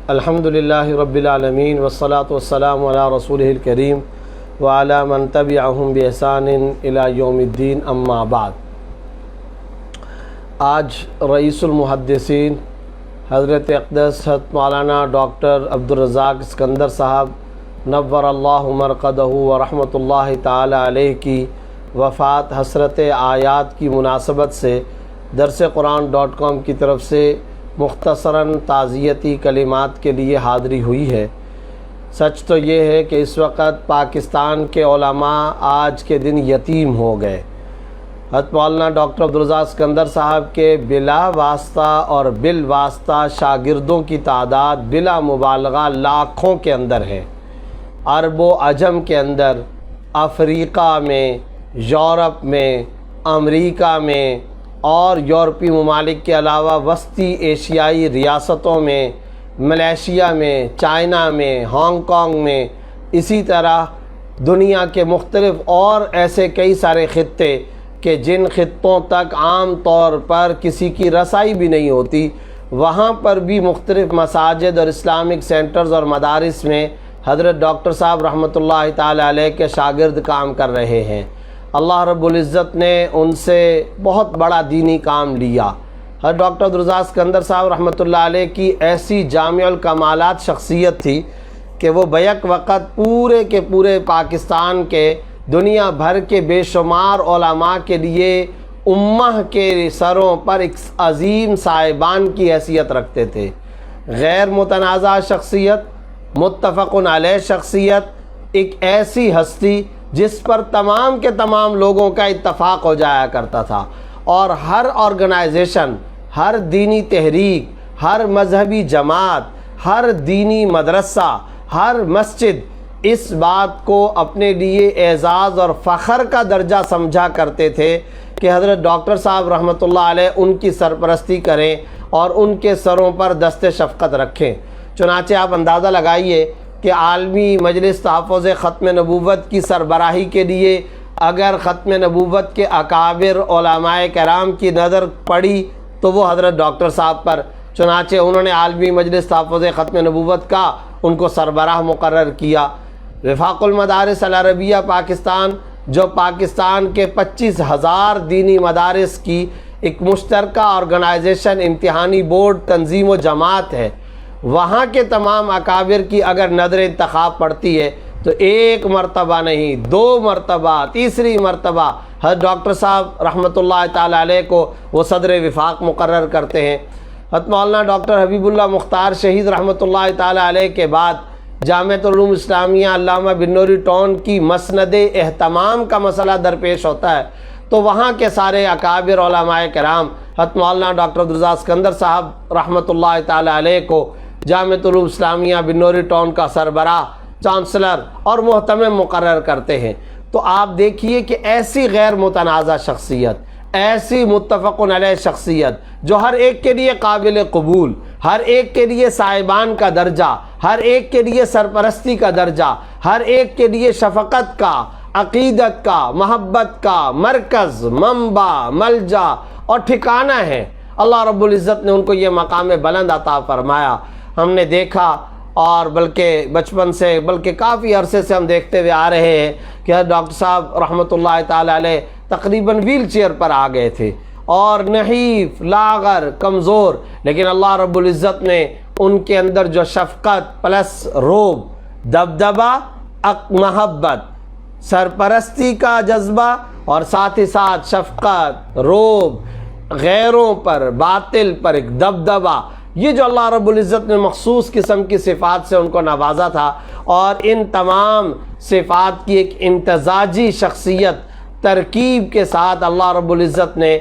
الحمدللہ رب العالمین والصلاة والسلام علی رسولہ الکریم وعلی من تبعہم بإحسان الی یوم الدین اما بعد۔ آج رئیس المحدثین حضرت اقدس حضرت مولانا ڈاکٹر عبدالرزاق اسکندر صاحب نور اللہ مرقدہ ورحمۃ اللہ تعالی علیہ کی وفات حسرت آیات کی مناسبت سے درسقرآن.com کی طرف سے مختصراً تعزیتی کلمات کے لیے حاضری ہوئی ہے۔ سچ تو یہ ہے کہ اس وقت پاکستان کے علماء آج کے دن یتیم ہو گئے۔ حضرت مولانا ڈاکٹر عبدالرزاق اسکندر صاحب کے بلا واسطہ اور بالواسطہ شاگردوں کی تعداد بلا مبالغہ لاکھوں کے اندر ہے۔ عرب و عجم کے اندر، افریقہ میں، یورپ میں، امریکہ میں اور یورپی ممالک کے علاوہ وسطی ایشیائی ریاستوں میں، ملیشیا میں، چائنا میں، ہانگ کانگ میں، اسی طرح دنیا کے مختلف اور ایسے کئی سارے خطے کہ جن خطوں تک عام طور پر کسی کی رسائی بھی نہیں ہوتی، وہاں پر بھی مختلف مساجد اور اسلامک سینٹرز اور مدارس میں حضرت ڈاکٹر صاحب رحمۃ اللہ تعالی علیہ کے شاگرد کام کر رہے ہیں۔ اللہ رب العزت نے ان سے بہت بڑا دینی کام لیا۔ حضرت ڈاکٹر عبدالرزاق اسکندر صاحب رحمۃ اللہ علیہ کی ایسی جامع الکمالات شخصیت تھی کہ وہ بیک وقت پورے کے پورے پاکستان کے، دنیا بھر کے بے شمار علماء کے لیے امہ کے سروں پر ایک عظیم صاحبان کی حیثیت رکھتے تھے۔ غیر متنازع شخصیت، متفق علیہ شخصیت، ایک ایسی ہستی جس پر تمام کے تمام لوگوں کا اتفاق ہو جایا کرتا تھا، اور ہر آرگنائزیشن، ہر دینی تحریک، ہر مذہبی جماعت، ہر دینی مدرسہ، ہر مسجد اس بات کو اپنے لیے اعزاز اور فخر کا درجہ سمجھا کرتے تھے کہ حضرت ڈاکٹر صاحب رحمۃ اللہ علیہ ان کی سرپرستی کریں اور ان کے سروں پر دست شفقت رکھیں۔ چنانچہ آپ اندازہ لگائیے کہ عالمی مجلس تحفظ ختم نبوت کی سربراہی کے لیے اگر ختم نبوت کے اکابر علماء کرام کی نظر پڑی تو وہ حضرت ڈاکٹر صاحب پر، چنانچہ انہوں نے عالمی مجلس تحفظ ختم نبوت کا ان کو سربراہ مقرر کیا۔ وفاق المدارس العربیہ پاکستان، جو پاکستان کے 25,000 دینی مدارس کی ایک مشترکہ آرگنائزیشن، امتحانی بورڈ، تنظیم و جماعت ہے، وہاں کے تمام اکابر کی اگر نظر انتخاب پڑتی ہے تو ایک مرتبہ نہیں، 2 مرتبہ، تیسری مرتبہ حضرت ڈاکٹر صاحب رحمۃ اللہ تعالی علیہ کو وہ صدر وفاق مقرر کرتے ہیں۔ حضرت مولانا ڈاکٹر حبیب اللہ مختار شہید رحمۃ اللہ تعالی علیہ کے بعد جامعۃ العلوم اسلامیہ علامہ بن نوری ٹون کی مسند اہتمام کا مسئلہ درپیش ہوتا ہے تو وہاں کے سارے اکابر علماء کرام حضرت مولانا ڈاکٹر عبدالرزاق اسکندر صاحب رحمۃ اللہ تعالی علیہ کو جامعۃ العلوم اسلامیہ بن نوری ٹون کا سربراہ، چانسلر اور محتمم مقرر کرتے ہیں۔ تو آپ دیکھیے کہ ایسی غیر متنازع شخصیت، ایسی متفق علیہ شخصیت جو ہر ایک کے لیے قابل قبول، ہر ایک کے لیے صاحبان کا درجہ، ہر ایک کے لیے سرپرستی کا درجہ، ہر ایک کے لیے شفقت کا، عقیدت کا، محبت کا مرکز، منبع، ملجا اور ٹھکانہ ہے۔ اللہ رب العزت نے ان کو یہ مقام بلند عطا فرمایا۔ ہم نے دیکھا، اور بلکہ بچپن سے، بلکہ کافی عرصے سے ہم دیکھتے ہوئے آ رہے ہیں کہ ڈاکٹر صاحب رحمۃ اللہ تعالی علیہ تقریباً ویل چیئر پر آ گئے تھے اور نحیف، لاغر، کمزور، لیکن اللہ رب العزت نے ان کے اندر جو شفقت پلس روب، دبدبہ، محبت، سرپرستی کا جذبہ اور ساتھ ہی ساتھ شفقت، روب، غیروں پر، باطل پر ایک دبدبہ، یہ جو اللہ رب العزت نے مخصوص قسم کی صفات سے ان کو نوازا تھا، اور ان تمام صفات کی ایک امتزاجی شخصیت ترکیب کے ساتھ اللہ رب العزت نے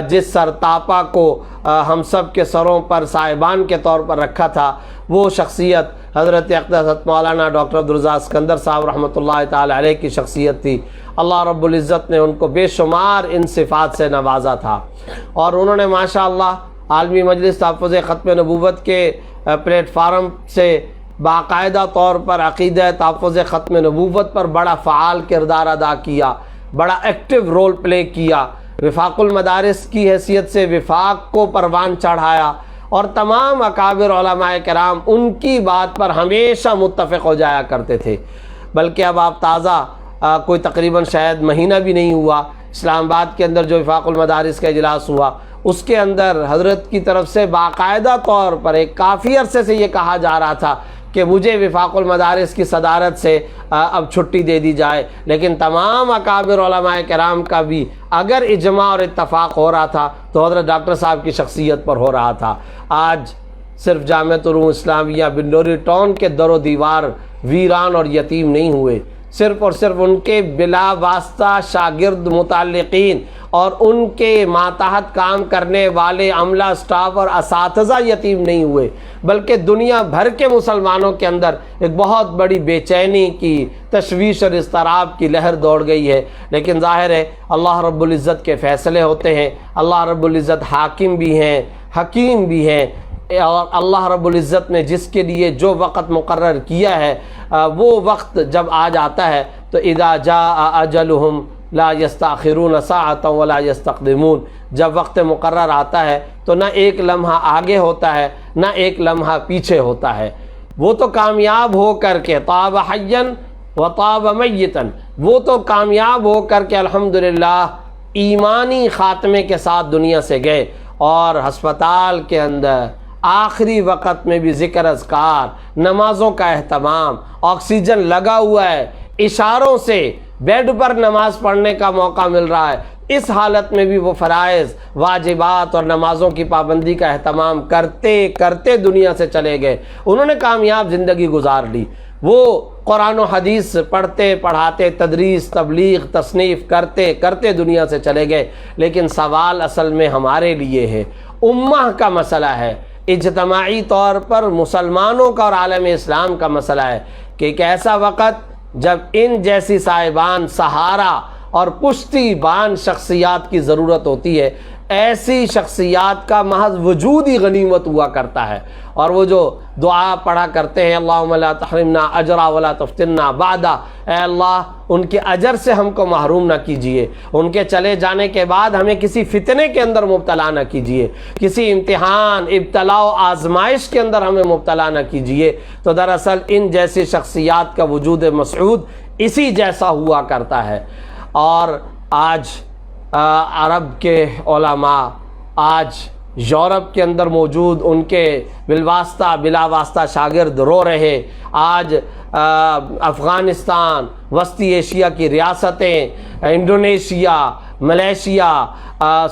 جس سرتاپا کو ہم سب کے سروں پر صاحبان کے طور پر رکھا تھا، وہ شخصیت حضرت اقدس مولانا ڈاکٹر عبدالرزاق اسکندر صاحب رحمۃ اللہ تعالی علیہ کی شخصیت تھی۔ اللہ رب العزت نے ان کو بے شمار ان صفات سے نوازا تھا، اور انہوں نے ماشاءاللہ عالمی مجلس تحفظ ختم نبوت کے پلیٹ فارم سے باقاعدہ طور پر عقیدہ تحفظ ختم نبوت پر بڑا فعال کردار ادا کیا، بڑا ایکٹیو رول پلے کیا۔ وفاق المدارس کی حیثیت سے وفاق کو پروان چڑھایا اور تمام اکابر علماء کرام ان کی بات پر ہمیشہ متفق ہو جایا کرتے تھے۔ بلکہ اب آپ تازہ کوئی تقریباً شاید مہینہ بھی نہیں ہوا، اسلام آباد کے اندر جو وفاق المدارس کا اجلاس ہوا، اس کے اندر حضرت کی طرف سے باقاعدہ طور پر ایک کافی عرصے سے یہ کہا جا رہا تھا کہ مجھے وفاق المدارس کی صدارت سے اب چھٹی دے دی جائے، لیکن تمام اکابر علماء کرام کا بھی اگر اجماع اور اتفاق ہو رہا تھا تو حضرت ڈاکٹر صاحب کی شخصیت پر ہو رہا تھا۔ آج صرف جامعۃ العلوم اسلامیہ بنوری ٹاؤن کے در و دیوار ویران اور یتیم نہیں ہوئے، صرف اور صرف ان کے بلا واسطہ شاگرد متعلقین اور ان کے ماتحت کام کرنے والے عملہ، اسٹاف اور اساتذہ یتیم نہیں ہوئے، بلکہ دنیا بھر کے مسلمانوں کے اندر ایک بہت بڑی بے چینی کی، تشویش اور اضطراب کی لہر دوڑ گئی ہے۔ لیکن ظاہر ہے اللہ رب العزت کے فیصلے ہوتے ہیں، اللہ رب العزت حاکم بھی ہیں، حکیم بھی ہیں، اور اللہ رب العزت نے جس کے لیے جو وقت مقرر کیا ہے وہ وقت جب آ جاتا ہے تو اذا جاء اجلہم لا یستاخرون ساعۃ ولا یستقدمون، جب وقت مقرر آتا ہے تو نہ ایک لمحہ آگے ہوتا ہے نہ ایک لمحہ پیچھے ہوتا ہے۔ وہ تو کامیاب ہو کر کے طاب حیا وطاب میتا، وہ تو کامیاب ہو کر کے الحمدللہ ایمانی خاتمے کے ساتھ دنیا سے گئے، اور ہسپتال کے اندر آخری وقت میں بھی ذکر اذکار، نمازوں کا اہتمام، آکسیجن لگا ہوا ہے، اشاروں سے بیڈ پر نماز پڑھنے کا موقع مل رہا ہے، اس حالت میں بھی وہ فرائض، واجبات اور نمازوں کی پابندی کا اہتمام کرتے کرتے دنیا سے چلے گئے۔ انہوں نے کامیاب زندگی گزار لی، وہ قرآن و حدیث پڑھتے پڑھاتے، تدریس، تبلیغ، تصنیف کرتے کرتے دنیا سے چلے گئے۔ لیکن سوال اصل میں ہمارے لیے ہے، امہ کا مسئلہ ہے، اجتماعی طور پر مسلمانوں کا اور عالم اسلام کا مسئلہ ہے کہ ایک ایسا وقت جب ان جیسی صاحبان سہارا اور پشتی بان شخصیات کی ضرورت ہوتی ہے، ایسی شخصیات کا محض وجود ہی غنیمت ہوا کرتا ہے۔ اور وہ جو دعا پڑھا کرتے ہیں اللہم لا تحرمنا اجرا ولا تفتنا بعدا، اے اللہ ان کے اجر سے ہم کو محروم نہ کیجئے، ان کے چلے جانے کے بعد ہمیں کسی فتنے کے اندر مبتلا نہ کیجئے، کسی امتحان، ابتلا و آزمائش کے اندر ہمیں مبتلا نہ کیجئے۔ تو دراصل ان جیسی شخصیات کا وجود مسعود اسی جیسا ہوا کرتا ہے۔ اور آج عرب کے علماء، آج یورپ کے اندر موجود ان کے بالواسطہ بلا واسطہ شاگرد رو رہے، آج افغانستان، وسطی ایشیا کی ریاستیں، انڈونیشیا، ملیشیا،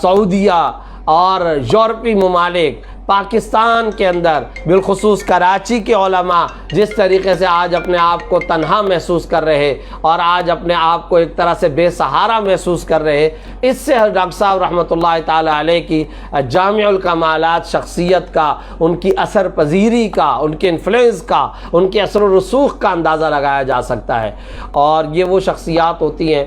سعودیہ اور یورپی ممالک، پاکستان کے اندر بالخصوص کراچی کے علماء جس طریقے سے آج اپنے آپ کو تنہا محسوس کر رہے اور آج اپنے آپ کو ایک طرح سے بے سہارا محسوس کر رہے، اس سے ڈاکٹر صاحب رحمۃ اللہ تعالی علیہ کی جامع الکمالات شخصیت کا، ان کی اثر پذیری کا، ان کے انفلوئنس کا، ان کے اثر و رسوخ کا اندازہ لگایا جا سکتا ہے۔ اور یہ وہ شخصیات ہوتی ہیں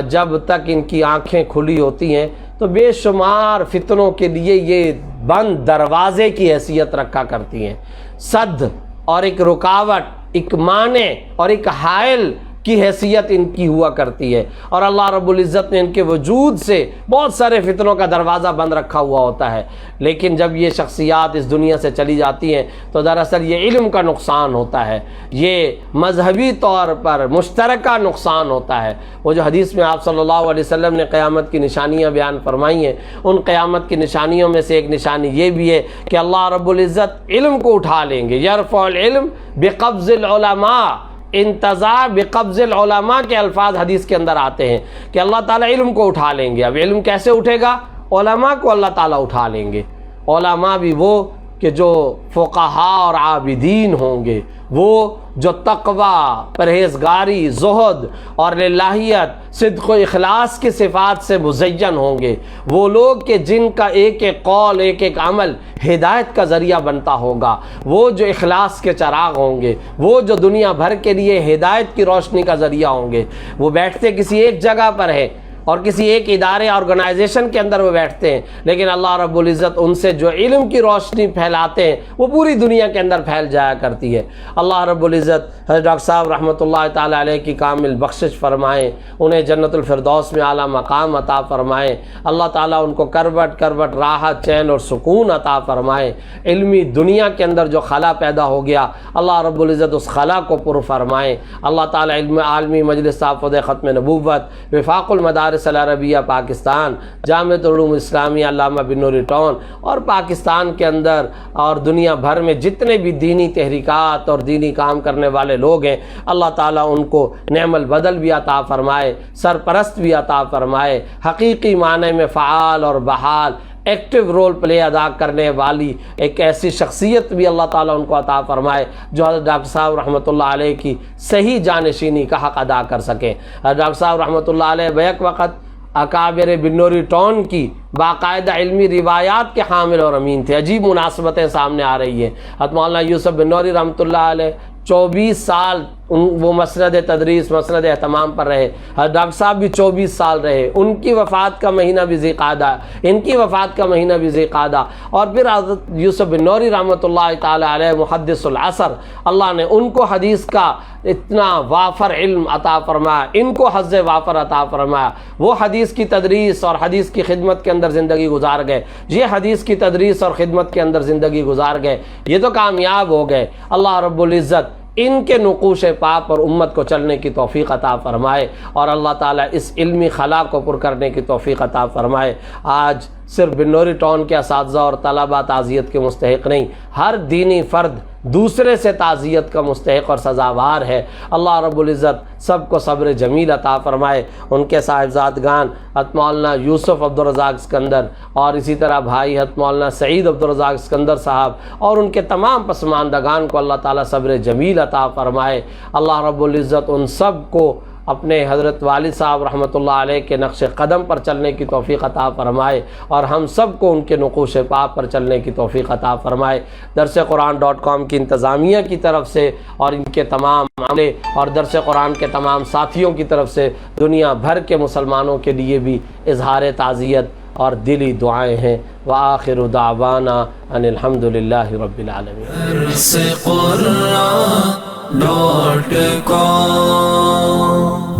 جب تک ان کی آنکھیں کھلی ہوتی ہیں تو بے شمار فتنوں کے لیے یہ بند دروازے کی حیثیت رکھا کرتی ہیں، صد اور ایک رکاوٹ، ایک مانع اور ایک حائل کی حیثیت ان کی ہوا کرتی ہے، اور اللہ رب العزت نے ان کے وجود سے بہت سارے فتنوں کا دروازہ بند رکھا ہوا ہوتا ہے۔ لیکن جب یہ شخصیات اس دنیا سے چلی جاتی ہیں تو دراصل یہ علم کا نقصان ہوتا ہے، یہ مذہبی طور پر مشترکہ نقصان ہوتا ہے۔ وہ جو حدیث میں آپ صلی اللہ علیہ وسلم نے قیامت کی نشانیاں بیان فرمائی ہیں، ان قیامت کی نشانیوں میں سے ایک نشانی یہ بھی ہے کہ اللہ رب العزت علم کو اٹھا لیں گے، یرفع العلم بقبض العلماء، انتزاع بقبض العلماء کے الفاظ حدیث کے اندر آتے ہیں کہ اللہ تعالیٰ علم کو اٹھا لیں گے۔ اب علم کیسے اٹھے گا؟ علماء کو اللہ تعالیٰ اٹھا لیں گے۔ علماء بھی وہ کہ جو فقہاء اور عابدین ہوں گے، وہ جو تقوی، پرہیزگاری، زہد اور للہیت، صدق و اخلاص کی صفات سے مزین ہوں گے، وہ لوگ کہ جن کا ایک ایک قول، ایک ایک عمل ہدایت کا ذریعہ بنتا ہوگا، وہ جو اخلاص کے چراغ ہوں گے، وہ جو دنیا بھر کے لیے ہدایت کی روشنی کا ذریعہ ہوں گے۔ وہ بیٹھتے کسی ایک جگہ پر ہے اور کسی ایک ادارے آرگنائزیشن کے اندر وہ بیٹھتے ہیں، لیکن اللہ رب العزت ان سے جو علم کی روشنی پھیلاتے ہیں وہ پوری دنیا کے اندر پھیل جایا کرتی ہے۔ اللہ رب العزت حضرت ڈاکٹر صاحب رحمۃ اللہ تعالیٰ علیہ کی کامل بخشش فرمائیں، انہیں جنت الفردوس میں اعلیٰ مقام عطا فرمائیں، اللہ تعالیٰ ان کو کربٹ کربٹ راحت، چین اور سکون عطا فرمائیں۔ علمی دنیا کے اندر جو خلا پیدا ہو گیا، اللہ رب العزت اس خلا کو پر فرمائیں۔ اللہ تعالیٰ علم عالمی مجلس تحفظ ختم نبوت، وفاق المدارس العربیہ پاکستان، جامعۃ العلوم اسلامیہ علامہ بن نوری ٹاؤن اور پاکستان کے اندر اور دنیا بھر میں جتنے بھی دینی تحریکات اور دینی کام کرنے والے لوگ ہیں، اللہ تعالیٰ ان کو نعم البدل بھی عطا فرمائے، سرپرست بھی عطا فرمائے، حقیقی معنی میں فعال اور بحال ایکٹیو رول پلے ادا کرنے والی ایک ایسی شخصیت بھی اللہ تعالیٰ ان کو عطا فرمائے جو حضرت ڈاکٹر صاحب رحمۃ اللہ علیہ کی صحیح جانشینی کا حق ادا کر سکے۔ حضرت ڈاکٹر صاحب رحمۃ اللہ علیہ بیک وقت اکابر بن نوری ٹاؤن کی باقاعدہ علمی روایات کے حامل اور امین تھے۔ عجیب مناسبتیں سامنے آ رہی ہیں۔ حضرت مولانا یوسف بن نوری رحمۃ اللہ علیہ 24 سال وہ مسند تدریس، مسند اہتمام پر رہے۔ ڈاکٹر صاحب بھی 24 سال رہے۔ ان کی وفات کا مہینہ بھی ذی قعدہ، ان کی وفات کا مہینہ بھی ذی قعدہ، اور پھر حضرت یوسف بن نوری رحمۃ اللہ تعالی علیہ محدث العصر، اللہ نے ان کو حدیث کا اتنا وافر علم عطا فرمایا، ان کو حظ وافر عطا فرمایا۔ وہ حدیث کی تدریس اور حدیث کی خدمت کے اندر زندگی گزار گئے، یہ حدیث کی تدریس اور خدمت کے اندر زندگی گزار گئے، یہ تو کامیاب ہو گئے۔ اللہ رب العزت ان کے نقوش پا پر امت کو چلنے کی توفیق عطا فرمائے، اور اللہ تعالیٰ اس علمی خلا کو پر کرنے کی توفیق عطا فرمائے۔ آج صرف بن نوری ٹاؤن کے اساتذہ اور طلباء تعزیت کے مستحق نہیں، ہر دینی فرد دوسرے سے تعزیت کا مستحق اور سزاوار ہے۔ اللہ رب العزت سب کو صبر جمیل عطا فرمائے۔ ان کے صاحبزادگان حضرت مولانا یوسف عبدالرزاق اسکندر اور اسی طرح بھائی حضرت مولانا سعید عبدالرزاق اسکندر صاحب اور ان کے تمام پسماندگان کو اللہ تعالیٰ صبر جمیل عطا فرمائے۔ اللہ رب العزت ان سب کو اپنے حضرت والد صاحب رحمۃ اللہ علیہ کے نقش قدم پر چلنے کی توفیق عطا فرمائے، اور ہم سب کو ان کے نقوش پا پر چلنے کی توفیق عطا فرمائے۔ درس قرآن .com کی انتظامیہ کی طرف سے اور ان کے تمام عملے اور درس قرآن کے تمام ساتھیوں کی طرف سے دنیا بھر کے مسلمانوں کے لیے بھی اظہار تعزیت اور دلی دعائیں ہیں۔ وآخر دعوانا ان الحمد للہ رب العالمین۔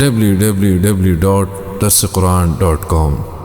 www.darsequran.com